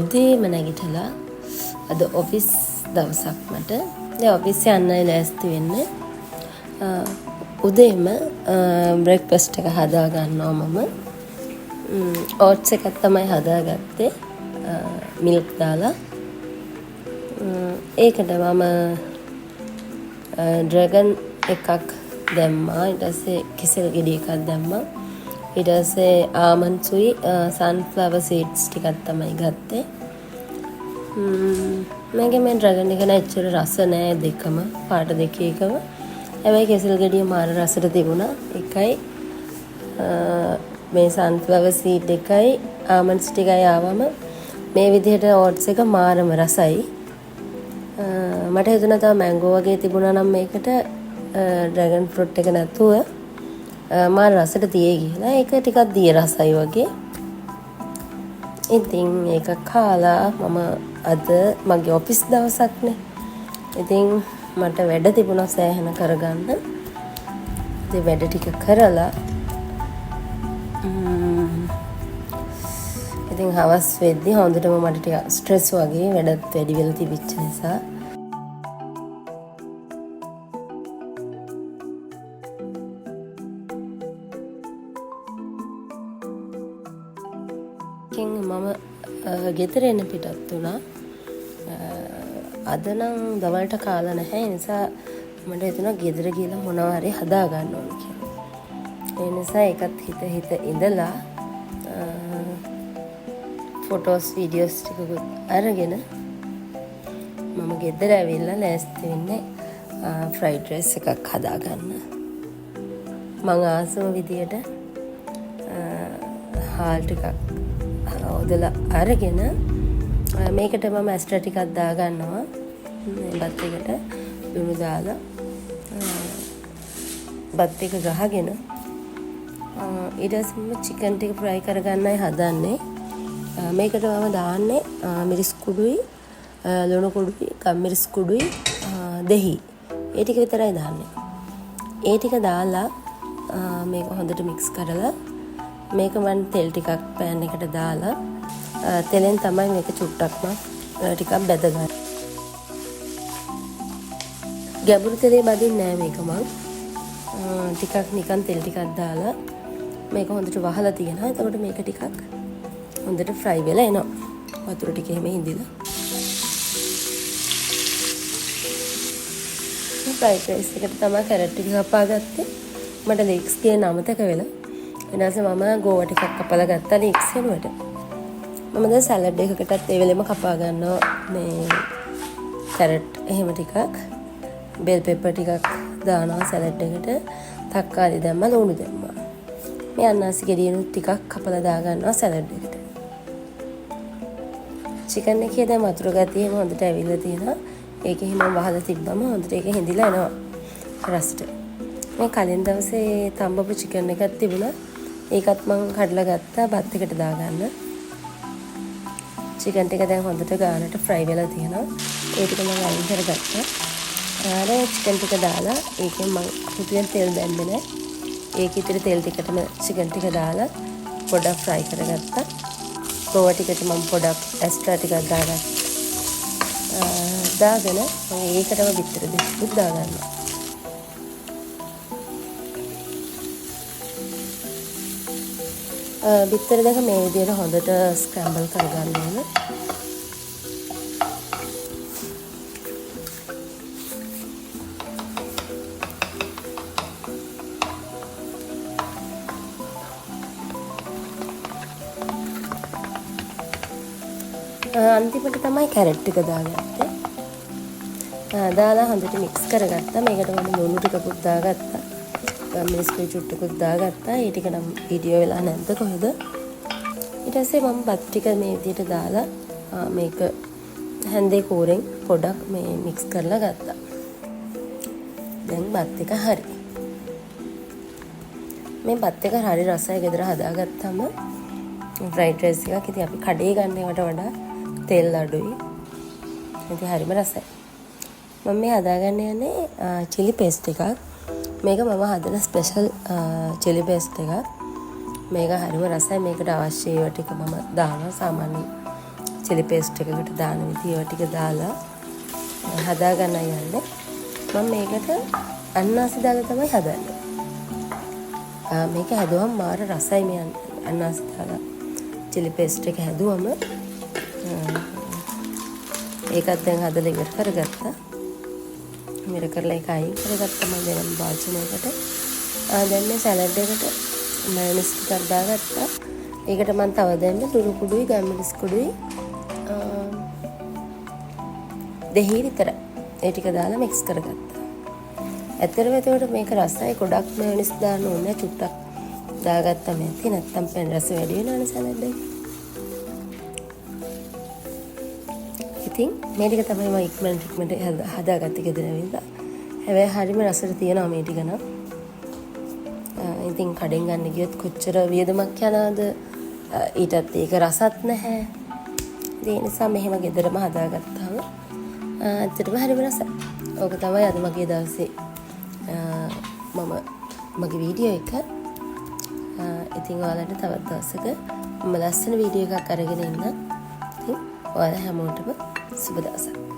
උදේම නැගිටලා අද ඔෆිස් දවසක් මට. දැන් ඔෆිස් යන්නයි ලෑස්ති වෙන්නේ. උදේම බ්‍රෙක්ෆාස්ට් එක හදා ගන්නවා මම. ඕට්ස් එකක් තමයි හදාගත්තේ. මිල්ක් දාලා. ඒකට මම ඩ්‍රැගන් එකක් දැම්මා. ඊට පස්සේ කෙසෙල් ගෙඩි එකක් දැම්මා. ඊට පස්සේ ආමන්ඩ්ස්ුයි සන්ෆ්ලවර් සීඩ්ස් ටිකක් තමයි ගත්තේ. මගේ මේ ඩ්‍රැගන් එක නැච්චර රස නෑ දෙකම. පාට දෙකේකම. හැබැයි කෙසෙල් ගෙඩිය මාර රසට තිබුණා. එකයි මේ සන්ෆ්ලවර් සීඩ් එකයි ආමන්ඩ්ස් ටිකයි ආවම මේ විදිහට ඕට්ස් එක මාරම රසයි. මට හිතුණා තව මැංගෝ වගේ තිබුණා නම් මේකට ඩ්‍රැගන් ෆෘට් එක නැතුව මාර රසට තියෙයි කියලා. ඒක ටිකක් දිය රසයි වගේ. ඉතින් ඒක කාලා මම අද මගේ ඔෆිස් දවසක්නේ. ඉතින් මට වැඩ තිබුණා සෑහෙන කරගන්න. ඉතින් වැඩ ටික කරලා ඉතින් හවස් වෙද්දී හොඳටම මට ටික ස්ට්‍රෙස් වගේ වැඩත් වැඩි වෙලා තිබිච්ච නිසා මම ගෙදර එන්න පිටත් වුණා. අද නම් දවල්ට කාලා නැහැ. ඒ නිසා මට හිතුණා ගෙදර ගිහලා මොනවා හරි හදා ගන්න ඕන කියලා. ඒ නිසා ඒකත් හිත ඉඳලා ෆොටෝස් වීඩියෝස් ටිකකුත් අරගෙන මම ගෙදර ඇවිල්ලා ලෑස්ති වෙන්නේ ෆ්‍රයිඩ් රයිස් එකක් හදා ගන්න. මම ආසම විදියට හාල් ටිකක් ඔදලා අරගෙන මේකට මම ඇස්ට්‍රා ටිකක් දා ගන්නවා. බත් එකට ලුණු දාලා බත් එක ගහගෙන ඊට පස්සේ චිකන් ටික ෆ්‍රයි කරගන්නයි හදන්නේ. මේකට මම දාන්නේ මිරිස් කුඩුයි, ලුණු කුඩුයි, කම්මිරිස් කුඩුයි, දහි. ඒ ටික විතරයි දාන්නේ. ඒ ටික දාලා මේක හොඳට මික්ස් කරලා මේක මම තෙල් ටිකක් පෑන් එකට දාලා තෙලෙන් තමයි මේක චුට්ටක්ම ටිකක් බැදගන්නේ. ගැඹුරු තෙලේ බදින්නේ නැහැ මේක මම. ටිකක් නිකන් තෙල් ටිකක් දාලා මේක හොඳට වහලා තියෙනවා. එතකොට මේක ටිකක් හොඳට ෆ්‍රයි වෙලා එනවා. වතුර ටික එහෙම හිඳිලා. මේ ෆ්‍රයිඩ් රයිස් එකට තමයි කැරට් ටික කපා ගත්තේ. මට ලීක්ස් තියෙන අමතක වෙලා. ඊට පස්සේ මම ගෝවා ටිකක් කපලා ගත්තා ලීක්ස් වෙනුවට. මම දැන් සලාඩ් එකකටත් ඒ වෙලෙම කපා ගන්නවා මේ කැරට් එහෙම ටිකක්. බෙල් පෙපර් ටිකක් දානවා සලාඩ් එකට. තක්කාලි දැම්මා, ලුණු දැම්මා. මේ අනාසි ගෙඩියනුත් ටිකක් කපලා දා ගන්නවා සලාඩ් එකට. චිකන් එකේ දැන් වතුර ගතිය එහෙම හොඳට ඇවිල්ලා තියෙනවා. ඒක එහෙම වහලා තිබ්බම හොඳට ඒක හිඳිලා එනවා රසට. මේ කලින් දවසේ තම්බපු චිකන් එකක් තිබුණා. ඒකත් මම කඩලා ගත්තා බත් එකට දාගන්න. චිකන් ටික දැන් හොඳට ගානට ෆ්‍රයි වෙලා තියෙනවා. ඒ ටික මම අයින් කරගත්තා. ආරේ චිකන් ටික දාලා ඒකෙන් මම පුදුයෙන් තෙල් දැම්මේ නැහැ. ඒක ඉතිරි තෙල් ටිකටම චිකන් ටික දාලා පොඩ්ඩක් ෆ්‍රයි කරගත්තා. ගෝවා ටිකට මම පොඩ්ඩක් එක්ස්ට්‍රා ටිකක් දාගත්තා. දාගෙන මම ඒකටම බිත්තර දෙකක් දාගන්නවා. බිත්තර දෙක මේ විදිහට හොඳට ස්ක්‍රැම්බල් කරගන්න ඕන. අන්තිමට තමයි කැරට් ටික දාගත්තේ. දාලා හොඳට මික්ස් කරගත්තා. මේකට මම ලුණු ටිකකුත් දාගත්තා. මිරිස් කුඩු චුට්ටකුත් දාගත්තා. ඒ ටික නම් වීඩියෝ වෙලා නැද්ද කොහෙද? ඊට පස්සේ මම බත් ටික මේ විදිහට දාලා මේක හැන්දේ කෝරෙන් පොඩක් මේ මික්ස් කරලා ගත්තා. දැන් බත් එක හරි. මේ බත් එක හරි රසයි ගෙදර හදාගත්තම ෆ්‍රයිඩ් රයිස් එකක් ඉතින් අපි කඩේ ගන්න ඒවට වඩා තෙල් අඩුයි. ඉතින් හරිම රසයි. මම මේ හදාගන්න යන්නේ chili paste එකක්. මේක මම හදන ස්පෙෂල් chili paste එකක්. මේක හරිම රසයි. මේකට අවශ්‍ය ඒවා ටික මම දානවා. සාමාන්‍ය චිලි පේස්ට් එකකට දාන විදිහ ටික දාලා හදා ගන්න යන්නේ. මම මේකට අන්නාසි දාලා තමයි හදන්නේ. මේක හැදුවම මාර රසයි මේ අන්නාසි දාලා චිලි පේස්ට් එක හැදුවම. ඒකත් දැන් හදලා ඉවර කරගත්තා. ඉවර කරලා ඒක අයින් කරගත්තා මම වෙනම භාජනයකට. දැන් මේ සලාඩ් එකට මයොනයිස් ටිකක් දාගත්තා. ඒකට මම තව දැම්මේ ලුණු කුඩුයි ගම්මිරිස් කුඩුයි දෙහි විතරයි. ඒ ටික දාලා මික්ස් කරගත්තා. ඇත්තටම එතකොට මේක රසයි ගොඩක් මයොනයිස් දාන්න ඕනේ චුට්ටක් දාගත්තම ඇති නැත්තම් පැන් රස වැඩි වෙනවනේ සලාඩ් එකේ. ඉතින් මේ ටික තමයි මම ඉක්මනට හදාගත්තේ ගෙදර ඇවිල්ලා. හැබැයි හරිම රසට තියෙනවා මේ ටික නම්. ඉතින් කඩෙන් ගන්න ගියොත් කොච්චර වියදමක් යනවද? ඊටත් ඒක රසත් නැහැ. ඒ නිසා මෙහෙම ගෙදරම හදාගත්තාම ඇත්තටම හරිම රසයි. ඕක තමයි අද මගේ දවසේ මගේ වීඩියෝ එක. ඉතින් ඔයාලට තවත් දවසක මම ලස්සන වීඩියෝ එකක් අරගෙන ඉන්න. ඉතින් ඔයාලා හැමෝටම සුබ දවසක්.